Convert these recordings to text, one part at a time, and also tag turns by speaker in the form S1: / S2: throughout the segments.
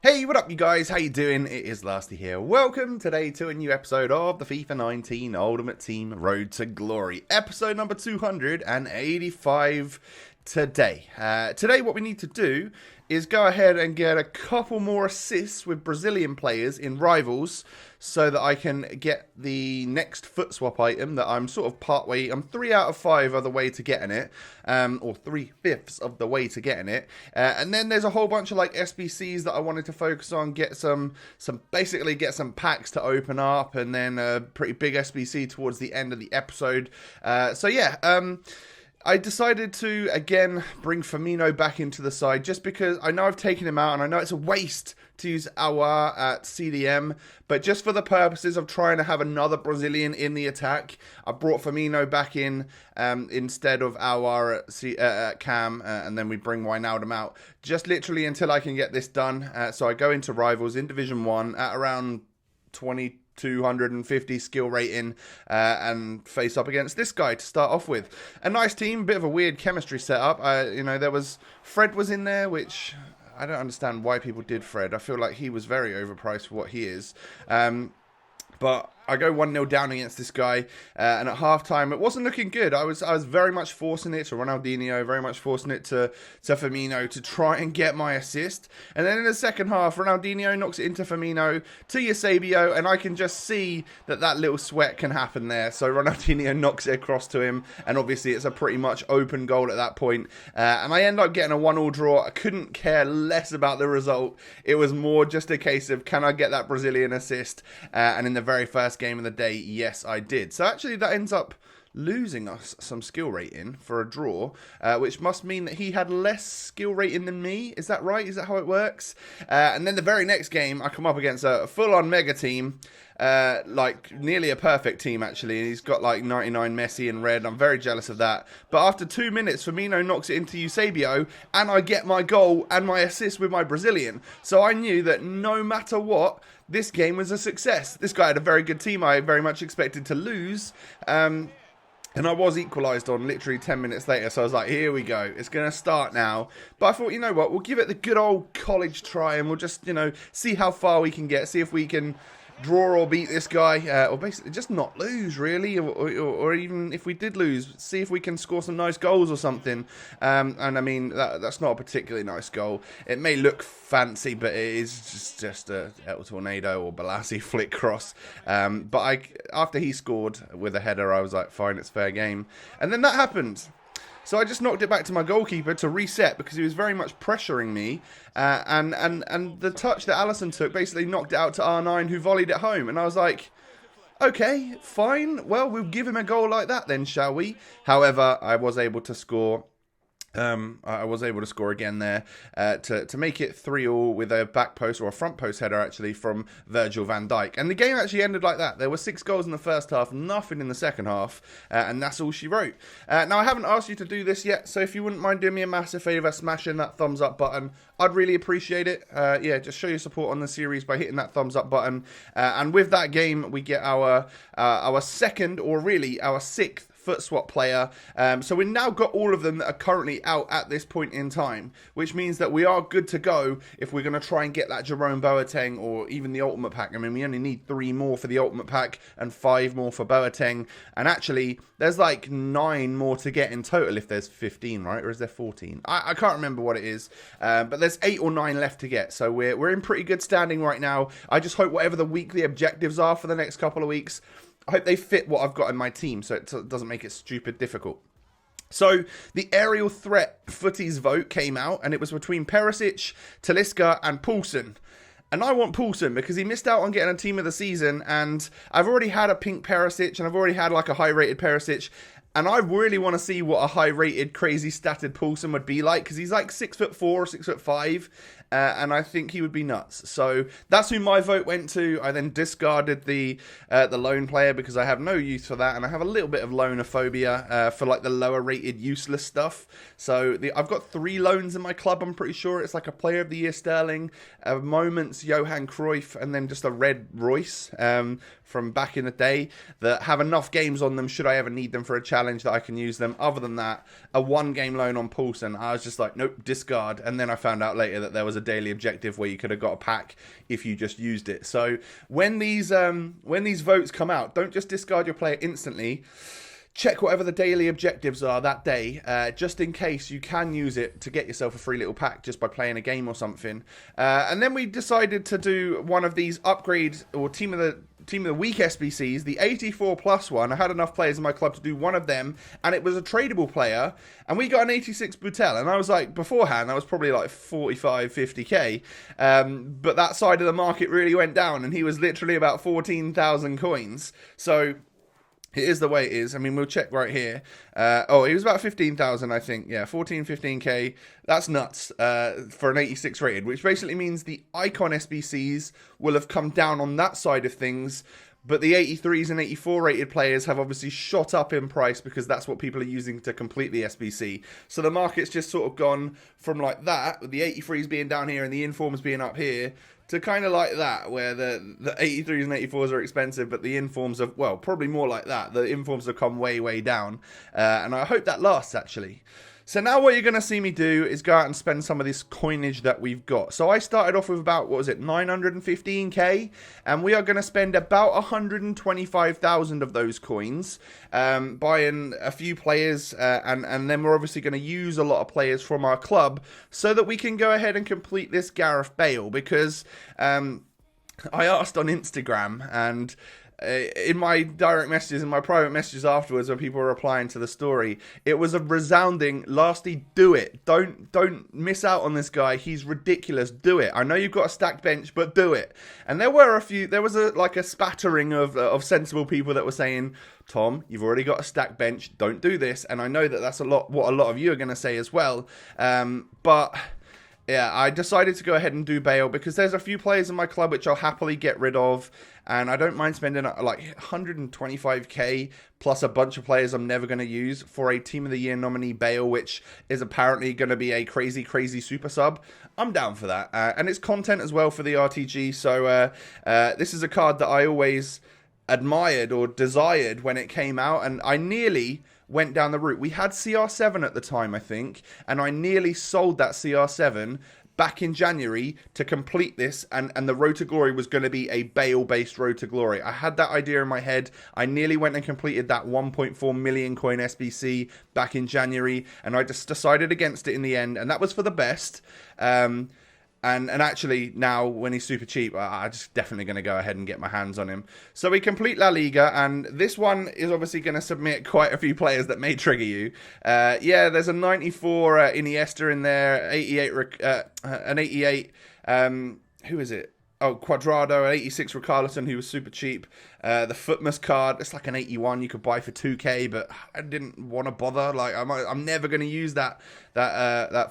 S1: Hey, what up you guys? How you doing? It is Lasty here. Welcome today to a new episode of the FIFA 19 Ultimate Team Road to Glory. Episode number 285 today. Today what we need to do is go ahead and get a couple more assists with Brazilian players in Rivals so that I can get the next foot swap item that I'm sort of partway, I'm 3 out of 5 of the way to getting it, or 3/5 of the way to getting it, and then there's a whole bunch of like SBCs that I wanted to focus on, get basically get some packs to open up, and then a pretty big SBC towards the end of the episode, so yeah, I decided to, again, bring Firmino back into the side just because I know I've taken him out and I know it's a waste to use Aouar at CDM, but just for the purposes of trying to have another Brazilian in the attack, I brought Firmino back in instead of Aouar at Cam, and then we bring Wijnaldum out, just literally until I can get this done. So I go into Rivals in Division 1 at around 250 skill rating and face up against this guy to start off with. A nice team, bit of a weird chemistry setup. You know, Fred was in there, which I don't understand why people did Fred. I feel like he was very overpriced for what he is. But I go 1-0 down against this guy, and at halftime it wasn't looking good. I was very much forcing it to Ronaldinho, very much forcing it to Firmino to try and get my assist. And then in the second half, Ronaldinho knocks it into Firmino to Eusebio, and I can just see that little sweat can happen there. So Ronaldinho knocks it across to him, and obviously it's a pretty much open goal at that point. And I end up getting a 1-1 draw. I couldn't care less about the result. It was more just a case of, can I get that Brazilian assist? And in the very first game of the day, yes, I did. So actually that ends up losing us some skill rating for a draw, which must mean that he had less skill rating than me. Is that right? Is that how it works? And then the very next game, I come up against a full-on mega team, like nearly a perfect team actually. He's got like 99 Messi in red. I'm very jealous of that. But after 2 minutes, Firmino knocks it into Eusebio, and I get my goal and my assist with my Brazilian. So I knew that no matter what, this game was a success. This guy had a very good team. I very much expected to lose. And I was equalised on literally 10 minutes later. So I was like, here we go. It's going to start now. But I thought, you know what? We'll give it the good old college try. And we'll just, you know, see how far we can get. See if we can draw or beat this guy, or basically just not lose, really, or even if we did lose, see if we can score some nice goals or something. And I mean, that's not a particularly nice goal. It may look fancy, but it is just a El Tornado or Balassi flick cross. But after he scored with a header, I was like, fine, it's fair game. And then that happened. So I just knocked it back to my goalkeeper to reset because he was very much pressuring me. And the touch that Alisson took basically knocked it out to R9, who volleyed it home. And I was like, okay, fine. Well, we'll give him a goal like that then, shall we? However, I was able to score. I was able to score again there to make it 3-3 with a back post, or a front post header actually, from Virgil van Dijk. And the game actually ended like that. There were 6 goals in the first half, nothing in the second half, and that's all she wrote. Now, I haven't asked you to do this yet, so if you wouldn't mind doing me a massive favour, smashing that thumbs up button, I'd really appreciate it. Yeah, just show your support on the series by hitting that thumbs up button. And with that game, we get our second, or really our 6th, foot swap player. So we've now got all of them that are currently out at this point in time, which means that we are good to go if we're going to try and get that Jerome Boateng, or even the ultimate pack. I mean, we only need 3 more for the ultimate pack and 5 more for Boateng, and actually there's like 9 more to get in total if there's 15, right? Or is there 14? I can't remember what it is, but there's 8 or 9 left to get, so we're in pretty good standing right now. I just hope whatever the weekly objectives are for the next couple of weeks, I hope they fit what I've got in my team, so it doesn't make it stupid difficult. So the aerial threat footies vote came out, and it was between Perisic, Talisca and Poulsen. And I want Poulsen because he missed out on getting a team of the season, and I've already had a pink Perisic, and I've already had like a high rated Perisic. And I really want to see what a high-rated, crazy statted Poulsen would be like, because he's like 6'4" or 6'5", and I think he would be nuts. So that's who my vote went to. I then discarded the loan player because I have no use for that, and I have a little bit of loanophobia for like the lower-rated, useless stuff. So I've got 3 loans in my club. I'm pretty sure it's like a Player of the Year Sterling, a Moments Johan Cruyff, and then just a red Royce from back in the day that have enough games on them should I ever need them for a challenge that I can use them. Other than that, a 1-game loan on Poulsen, I was just like, nope, discard. And then I found out later that there was was a daily objective where you could have got a pack if you just used it. So when these votes come out, don't just discard your player instantly. Check whatever the daily objectives are that day, just in case you can use it to get yourself a free little pack just by playing a game or something. And then we decided to do one of these upgrade or team of the week SBCs, the 84 plus one. I had enough players in my club to do one of them, and it was a tradable player, and we got an 86 Boutel, and I was like, beforehand, that was probably like 45, 50k, but that side of the market really went down, and he was literally about 14,000 coins, so it is the way it is. I mean, we'll check right here. He was about 15,000, I think. Yeah, 14, 15k. That's nuts for an 86 rated, which basically means the icon SBCs will have come down on that side of things. But the 83s and 84 rated players have obviously shot up in price because that's what people are using to complete the SBC. So the market's just sort of gone from like that, with the 83s being down here and the informs being up here, to kind of like that, where the 83s and 84s are expensive, but the informs are, well, probably more like that. The informs have come way, way down. And I hope that lasts, actually. So now what you're going to see me do is go out and spend some of this coinage that we've got. So I started off with about, 915k? And we are going to spend about 125,000 of those coins, buying a few players, and then we're obviously going to use a lot of players from our club so that we can go ahead and complete this Gareth Bale, because I asked on Instagram, and in my direct messages, in my private messages afterwards, when people were replying to the story, it was a resounding, Lasty, do it. Don't miss out on this guy. He's ridiculous. Do it. I know you've got a stacked bench, but do it. And there was a spattering of sensible people that were saying, Tom, you've already got a stacked bench. Don't do this. And I know that that's what a lot of you are going to say as well. But yeah, I decided to go ahead and do Bale because there's a few players in my club which I'll happily get rid of, and I don't mind spending like 125k plus a bunch of players I'm never going to use for a Team of the Year nominee Bale, which is apparently going to be a crazy, crazy super sub. I'm down for that, and it's content as well for the RTG, so this is a card that I always admired or desired when it came out, and I nearly went down the route. We had CR7 at the time, I think, and I nearly sold that CR7 back in January to complete this, and the Road to Glory was going to be a Bale-based Road to Glory. I had that idea in my head. I nearly went and completed that 1.4 million coin SBC back in January, and I just decided against it in the end, and that was for the best. And actually, now, when he's super cheap, I'm just definitely going to go ahead and get my hands on him. So we complete La Liga, and this one is obviously going to submit quite a few players that may trigger you. Yeah, there's a 94 Iniesta in there, 88, an 88, who is it? Oh, Quadrado, 86 Richarlison, who was super cheap. The Footmas card, it's like an 81 you could buy for 2k, but I didn't want to bother. Like, I'm never going to use that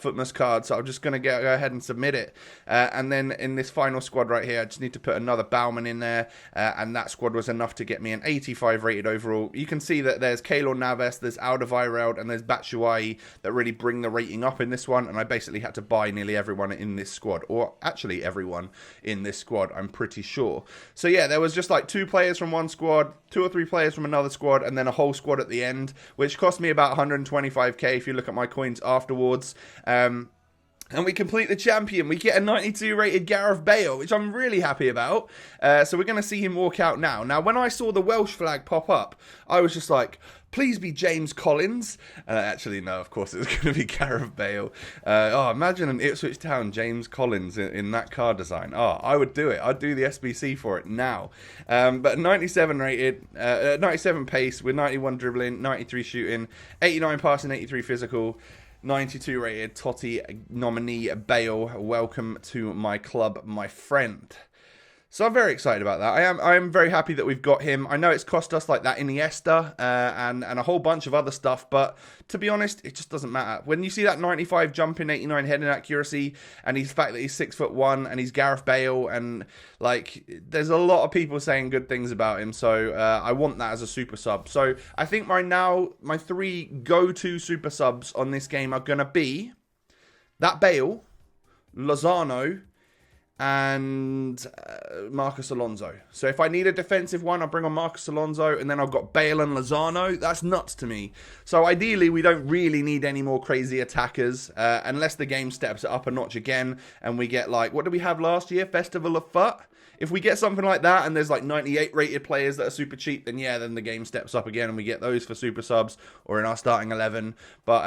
S1: Footmas card, so I'm just going to go ahead and submit it. And then in this final squad right here, I just need to put another Bauman in there, and that squad was enough to get me an 85 rated overall. You can see that there's Keylor Navas, there's Alderweireld, and there's Batshuayi that really bring the rating up in this one, and I basically had to buy nearly everyone in this squad, or actually everyone in this squad, I'm pretty sure. So yeah, there was just like 2 players from one squad, 2 or 3 players from another squad, and then a whole squad at the end, which cost me about 125k if you look at my coins afterwards. And we complete the champion. We get a 92 rated Gareth Bale, which I'm really happy about. So we're going to see him walk out now. Now, when I saw the Welsh flag pop up, I was just like, please be James Collins. Actually, no, of course, it's going to be Gareth Bale. Imagine an Ipswich Town James Collins in that card design. Oh, I would do it. I'd do the SBC for it now. But 97 rated, 97 pace with 91 dribbling, 93 shooting, 89 passing, 83 physical. 92 rated Totti nominee Bale. Welcome to my club, my friend. So I'm very excited about that. I am very happy that we've got him. I know it's cost us like that Iniesta and a whole bunch of other stuff, but to be honest, it just doesn't matter. When you see that 95 jumping, 89 heading accuracy, and the fact that he's 6'1" and he's Gareth Bale, and like there's a lot of people saying good things about him, so I want that as a super sub. So I think my 3 go-to super subs on this game are gonna be that Bale, Lozano, and Marcus Alonso. So if I need a defensive one, I'll bring on Marcus Alonso, and then I've got Bale and Lozano. That's nuts to me. So ideally, we don't really need any more crazy attackers, unless the game steps it up a notch again, and we get like, what did we have last year? Festival of FUT? If we get something like that, and there's like 98 rated players that are super cheap, then yeah, then the game steps up again, and we get those for super subs, or in our starting 11. But,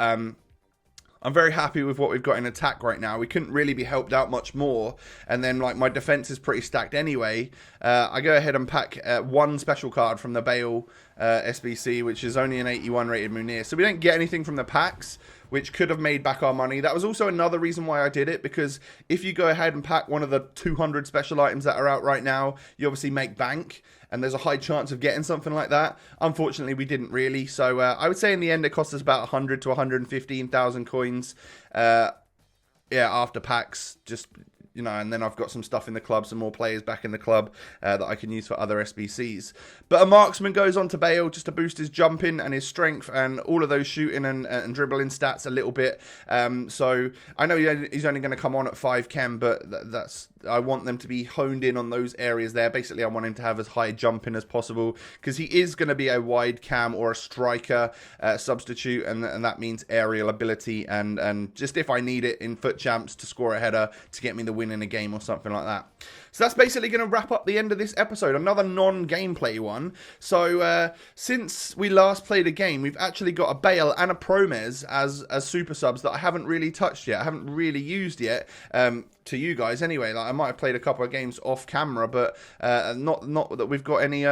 S1: I'm very happy with what we've got in attack right now. We couldn't really be helped out much more. And then, like, my defense is pretty stacked anyway. I go ahead and pack one special card from the Bale SBC, which is only an 81 rated Munir. So we don't get anything from the packs, which could have made back our money. That was also another reason why I did it, because if you go ahead and pack one of the 200 special items that are out right now, you obviously make bank, and there's a high chance of getting something like that. Unfortunately, we didn't really. So I would say in the end, it cost us about 100 to 115,000 coins. Yeah, after packs, just, you know, and then I've got some stuff in the club, some more players back in the club that I can use for other SBCs. But a marksman goes on to Bale just to boost his jumping and his strength and all of those shooting and dribbling stats a little bit. So I know he's only going to come on at 5 chem, but I want them to be honed in on those areas there. Basically, I want him to have as high jumping as possible, because he is going to be a wide cam or a striker substitute, and that means aerial ability and just if I need it in foot champs to score a header to get me the win in a game or something like that. So that's basically going to wrap up the end of this episode. Another non-gameplay one. So since we last played a game, we've actually got a Bale and a Promes as super subs that I haven't really touched yet. I haven't really used yet. To you guys anyway. Like, I might have played a couple of games off camera, but not that we've got any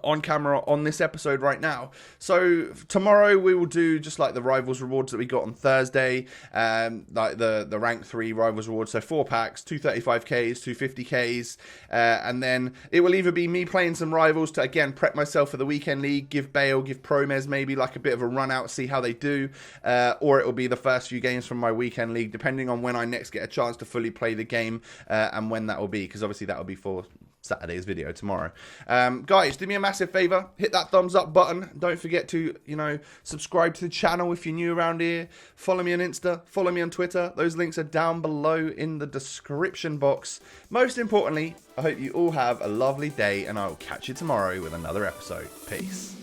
S1: on camera on this episode right now. So tomorrow we will do just like the rivals rewards that we got on Thursday, like the rank 3 rivals rewards. So 4 packs, 2 35Ks, 2 50Ks, and then it will either be me playing some rivals to again prep myself for the weekend league, give Bale, give Promes maybe like a bit of a run out, see how they do, or it will be the first few games from my weekend league, depending on when I next get a chance to fully play the game, and when that will be, because obviously that will be for Saturday's video tomorrow. Guys, do me a massive favor, hit that thumbs up button. Don't forget to, you know, subscribe to the channel if you're new around here. Follow me on Insta, follow me on Twitter. Those links are down below in the description box. Most importantly, I hope you all have a lovely day, and I will catch you tomorrow with another episode. Peace.